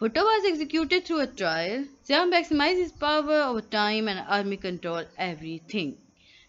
Bhutto was executed through a trial. Zia maximized his power over time and army control everything.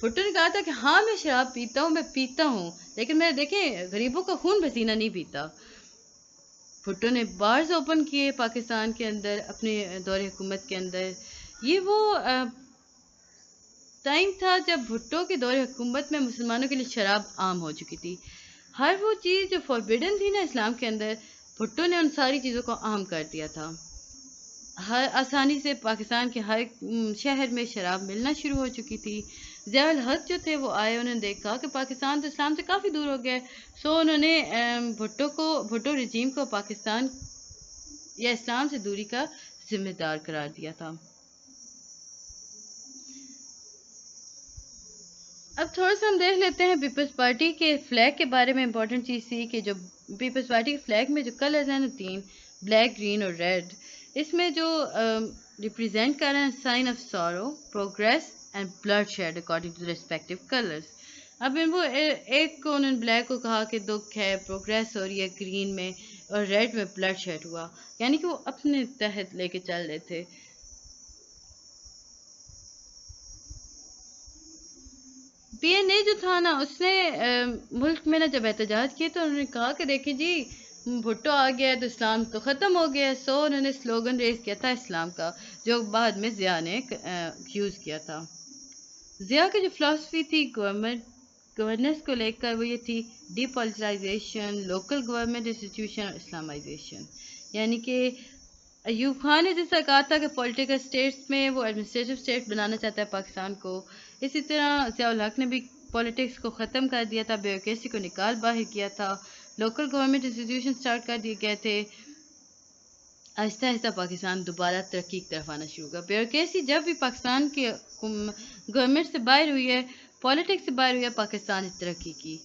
Bhutto نے کہا تھا کہ ہاں میں شراب پیتا ہوں لیکن میں دیکھیں غریبوں کا خون پسینہ نہیں پیتا. بھٹو نے بارز اوپن کیے پاکستان کے اندر اپنے دور حکومت کے اندر. یہ وہ ٹائم تھا جب بھٹو کے دور حکومت میں مسلمانوں کے لیے شراب عام ہو چکی تھی. ہر وہ چیز جو فوربیڈن تھی نا اسلام کے اندر، بھٹو نے ان ساری چیزوں کو عام کر دیا تھا. ہر آسانی سے پاکستان کے ہر شہر میں شراب ملنا شروع ہو چکی تھی. ضیاء الحق جو تھے وہ آئے، انہوں نے دیکھا کہ پاکستان تو اسلام سے کافی دور ہو گیا ہے. سو انہوں نے بھٹو رجیم کو پاکستان یا اسلام سے دوری کا ذمہ دار قرار دیا تھا. اب تھوڑا سا ہم دیکھ لیتے ہیں پیپلز پارٹی کے فلیگ کے بارے میں. امپورٹنٹ چیز تھی کہ جو پیپلز پارٹی کے فلیگ میں جو کلرز ہیں نا 3، بلیک، گرین اور ریڈ، اس میں جو ریپرزینٹ کر رہے ہیں sign of sorrow, progress and bloodshed according to respective colours. اب وہ ایک کو انہوں نے بلیک کو کہا کہ دکھ ہے، پروگریس ہو رہی ہے گرین میں، اور ریڈ میں بلڈ شیڈ ہوا، یعنی کہ وہ اپنے تحت لے کے چل رہے تھے. پی این اے جو تھا نا، اس نے ملک میں نا جب احتجاج کیے تو انہوں نے کہا کہ دیکھیں جی بھٹو آ گیا ہے تو اسلام تو ختم ہو گیا ہے. سو انہوں نے سلوگن ریز کیا تھا اسلام کا، جو بعد میں ضیاء نے یوز کیا تھا. ضیاء کی جو فلاسفی تھی گورننس کو لے کر، وہ یہ تھی ڈی پالیٹائزیشن، لوکل گورنمنٹ انسٹیٹیوشن اور اسلامائزیشن. یعنی کہ ایوب خان نے جیسا کہا تھا کہ پولیٹیکل اسٹیٹس میں وہ ایڈمنسٹریٹو اسٹیٹ بنانا چاہتا ہے پاکستان کو، اسی طرح ضیاء الحق نے بھی پولیٹکس کو ختم کر دیا تھا، بیوروکریسی کو نکال باہر کیا تھا، لوکل گورنمنٹ انسٹیٹیوشن سٹارٹ کر دیے گئے تھے. آہستہ آہستہ پاکستان دوبارہ ترقی کی طرف آنا شروع ہوا. بیوروکریسی جب بھی پاکستان کی گورنمنٹ سے باہر ہوئی ہے، پولیٹکس سے باہر ہوئی ہے، پاکستان نے ترقی کی.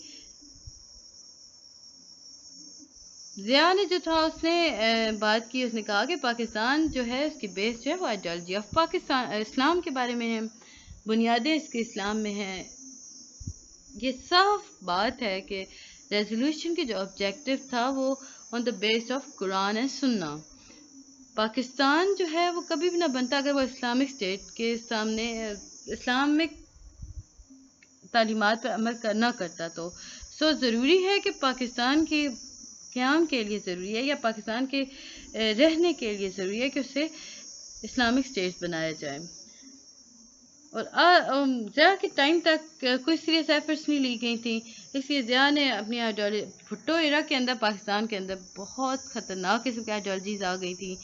ضیاء نے جو تھا اس نے بات کی، اس نے کہا کہ پاکستان جو ہے اس کی بیس جو ہے وہ آئیڈیالوجی آف پاکستان اسلام کے بارے میں ہے، بنیادیں اس کے اسلام میں ہیں. یہ صاف بات ہے کہ ریزولوشن کے جو آبجیکٹو تھا وہ آن دا بیس آف قرآن ہے سننا. پاکستان جو ہے وہ کبھی بھی نہ بنتا اگر وہ اسلامک اسٹیٹ کے سامنے اسلامک تعلیمات پر عمل نہ کرتا. تو ضروری ہے کہ پاکستان کے قیام کے لیے ضروری ہے، یا پاکستان کے رہنے کے لیے ضروری ہے کہ اسے اسلامک اسٹیٹ بنایا جائے. اور ضیاء کے ٹائم تک کوئی سیریس ایفرٹس نہیں لی گئی تھیں، اس لیے ضیاء نے اپنی بھٹو ایرا کے اندر پاکستان کے اندر بہت خطرناک قسم کی آئیڈیالوجیز آ گئی تھیں.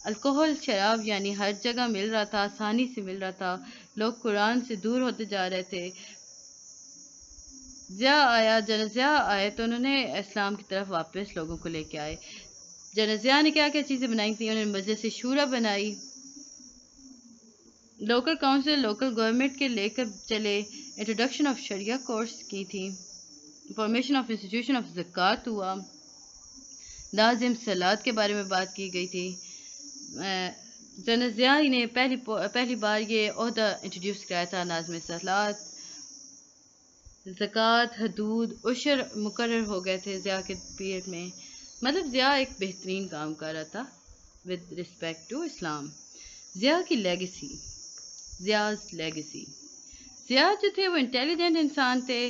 الکوہل، شراب یعنی ہر جگہ مل رہا تھا، آسانی سے مل رہا تھا، لوگ قرآن سے دور ہوتے جا رہے تھے. جنرل ضیاء آئے تو انہوں نے اسلام کی طرف واپس لوگوں کو لے کے آئے. جنرل ضیاء نے کیا کیا چیزیں بنائی تھیں؟ انہوں نے مجلس شورا بنائی، لوکل کونسل لوکل گورنمنٹ کے لے کر چلے، انٹروڈکشن آف شریعہ کورس کی تھی، فارمیشن آف انسٹیٹیوشن آف زکوٰۃ ہوا، لازم صلاۃ کے بارے میں بات کی گئی تھی. جنرل ضیاء نے پہلی بار یہ عہدہ انٹروڈیوس کرایا تھا، ناظم صلاۃ. زکوٰۃ، حدود، عشر مقرر ہو گئے تھے ضیاء کے پیریڈ میں. مطلب ضیاء ایک بہترین کام کر رہا تھا ود رسپیکٹ ٹو اسلام. ضیاء کی لیگیسی، ضیاءز لیگیسی. ضیاء جو تھے وہ انٹیلیجنٹ انسان تھے،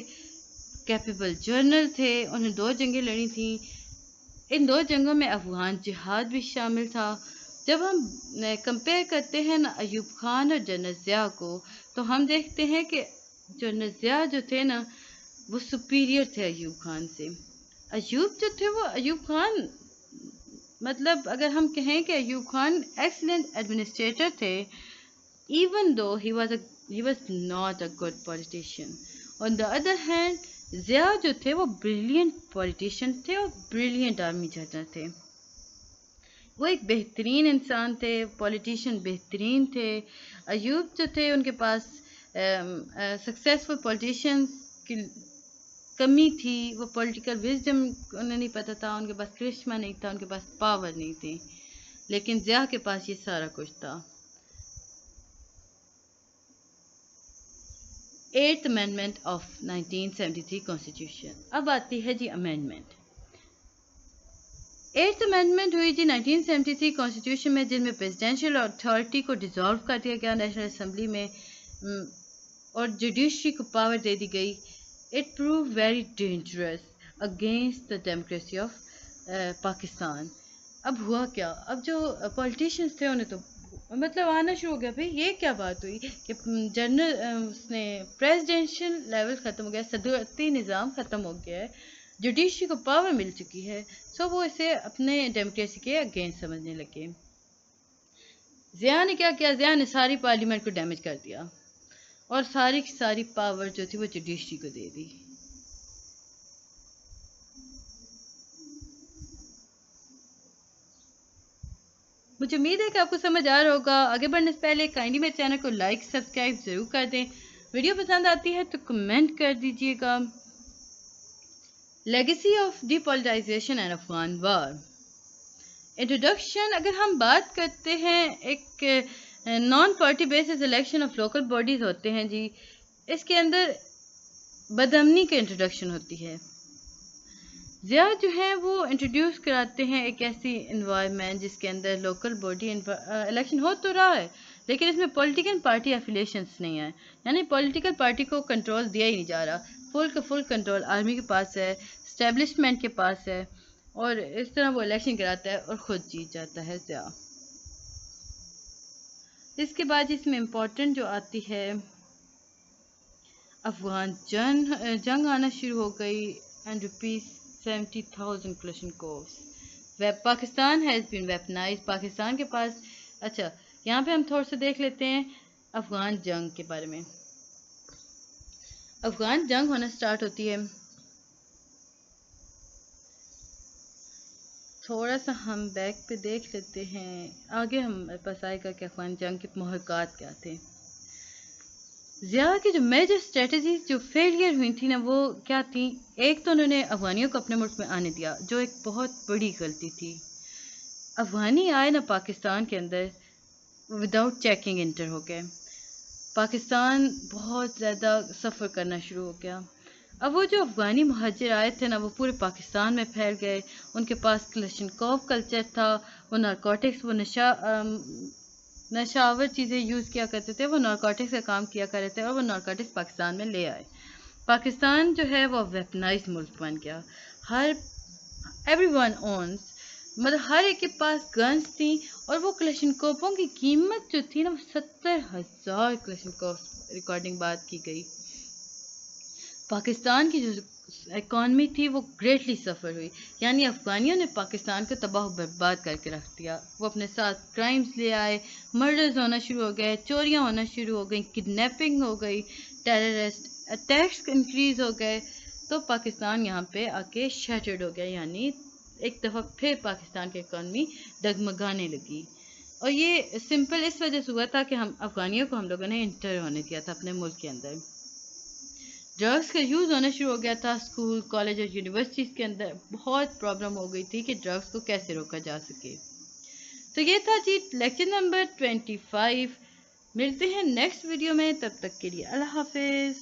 کیپیبل جرنل تھے، انہوں نے 2 جنگیں لڑی تھیں. ان 2 جنگوں میں افغان جہاد بھی شامل تھا. جب ہم کمپیئر کرتے ہیں نا ایوب خان اور جنرل ضیاء کو، تو ہم دیکھتے ہیں کہ جنرل ضیاء جو تھے نا وہ سپیریئر تھے ایوب خان سے. ایوب خان مطلب اگر ہم کہیں کہ ایوب خان ایکسلنٹ ایڈمنسٹریٹر تھے، even though he was not a good politician. On the other hand, Zia جو تھے وہ brilliant politician تھے اور brilliant army جنرل تھے. وہ ایک بہترین انسان تھے، پولیٹیشین بہترین تھے. ایوب جو تھے ان کے پاس سکسیسفل پولیٹیشینز کی کمی تھی، وہ پولیٹیکل وزڈم انہیں نہیں پتہ تھا، ان کے پاس کرشمہ نہیں تھا، ان کے پاس پاور نہیں تھی. لیکن ضیاء کے پاس یہ سارا کچھ تھا. 8th amendment of 1973 constitution. اب آتی ہے جی امینڈمنٹ. 8th امینڈمنٹ ہوئی جی 1973 کانسٹیٹیوشن میں، جن میں پریزیڈینشیل اتھارٹی کو ڈیزالو کر دیا گیا نیشنل اسمبلی میں، اور جوڈیشری کو پاور دے دی گئی. It prove very dangerous against the democracy of Pakistan. اب ہوا کیا؟ اب جو پولیٹیشینس تھے انہیں تو مطلب آنا شروع ہو گیا، بھائی یہ کیا بات ہوئی کہ جنرل اس نے پریزیڈینشیل لیول ختم ہو گیا، صدارتی نظام ختم ہو گیا ہے، جوڈیشری کو پاور مل چکی ہے، سو وہ اسے اپنے ڈیموکریسی کے اگینسٹ سمجھنے لگے. ضیاء نے کیا کیا؟ ضیاء نے ساری پارلیمنٹ کو ڈیمیج کر دیا اور ساری کی ساری پاور جو تھی وہ جوڈیشری کو دے دی. مجھے امید ہے کہ آپ کو سمجھ آ رہا ہوگا. آگے بڑھنے سے پہلے کائنڈلی میرے چینل کو لائک سبسکرائب ضرور کر دیں. ویڈیو پسند آتی ہے تو کمنٹ کر دیجیے گا. Legacy of depoliticization and Afghan war. Introduction. اگر ہم بات کرتے ہیں ایک non party basis election of local bodies ہوتے ہیں جی، اس کے اندر بدامنی کا انٹروڈکشن ہوتی ہے. ضیاء جو ہیں وہ انٹروڈیوس کراتے ہیں ایک ایسی انوائرمنٹ جس کے اندر لوکل باڈی الیکشن ہو تو رہا ہے لیکن اس میں پولیٹیکل پارٹی افیلیشنس نہیں ہیں، یعنی پولیٹیکل پارٹی کو کنٹرول دیا ہی نہیں جا رہا. فل کا فل کنٹرول آرمی کے پاس ہے، اسٹیبلشمنٹ کے پاس ہے، اور اس طرح وہ الیکشن کراتا ہے اور خود جیت جاتا ہے ضیاء. اس کے بعد اس میں امپورٹنٹ جو آتی ہے افغان جنگ آنا شروع ہو گئی. اینڈ روپیز 70,000 کلشنکوفs. Pakistan has been weaponized. Pakistan کے پاس اچھا یہاں پہ ہم تھوڑا سا دیکھ لیتے ہیں افغان جنگ کے بارے میں. افغان جنگ ہونا سٹارٹ ہوتی ہے، تھوڑا سا ہم بیک پہ دیکھ لیتے ہیں، آگے ہمارے پاس آئے گا کہ افغان جنگ کے محرکات کیا تھے. ضیاء کی جو میجر اسٹریٹجیز جو فیلئر ہوئی تھی نا وہ کیا تھیں؟ ایک تو انہوں نے افغانیوں کو اپنے ملک میں آنے دیا جو ایک بہت بڑی غلطی تھی. افغانی آئے نا پاکستان کے اندر وداؤٹ چیکنگ انٹر ہو گئے، پاکستان بہت زیادہ سفر کرنا شروع ہو گیا. اب وہ جو افغانی مہاجر آئے تھے نا وہ پورے پاکستان میں پھیل گئے. ان کے پاس کلشنکوف کلچر تھا، وہ نارکوٹکس، وہ نشاور چیزیں یوز کیا کرتے تھے، وہ نارکوٹکس کا کام کیا کرتے تھے اور وہ نارکوٹکس پاکستان میں لے آئے. پاکستان جو ہے وہ ویپنائز ملک بن گیا. ایوری ون اونز، مطلب ہر ایک کے پاس گنز تھیں، اور وہ کلشنکوفوں کی قیمت جو تھی نا وہ 70,000 کلشنکوف ریکارڈنگ بات کی گئی. پاکستان کی جو اکانومی تھی وہ گریٹلی سفر ہوئی، یعنی افغانیوں نے پاکستان کو تباہ و برباد کر کے رکھ دیا. وہ اپنے ساتھ کرائمز لے آئے، مرڈرز ہونا شروع ہو گئے، چوریاں ہونا شروع ہو گئیں، کڈنیپنگ ہو گئی، ٹیررسٹ اٹیکس انکریز ہو گئے. تو پاکستان یہاں پہ آ کے شیٹرڈ ہو گیا، یعنی ایک دفعہ پھر پاکستان کی اکانومی ڈگمگانے لگی. اور یہ سمپل اس وجہ سے ہوا تھا کہ افغانیوں کو ہم لوگوں نے انٹر ہونے دیا تھا اپنے ملک کے اندر. ڈرگس کا یوز ہونا شروع ہو گیا تھا اسکول، کالج اور یونیورسٹیز کے اندر. بہت پرابلم ہو گئی تھی کہ ڈرگس کو کیسے روکا جا سکے. تو یہ تھا جی لیکچر نمبر 25. ملتے ہیں نیکسٹ ویڈیو میں، تب تک کے لیے اللہ حافظ.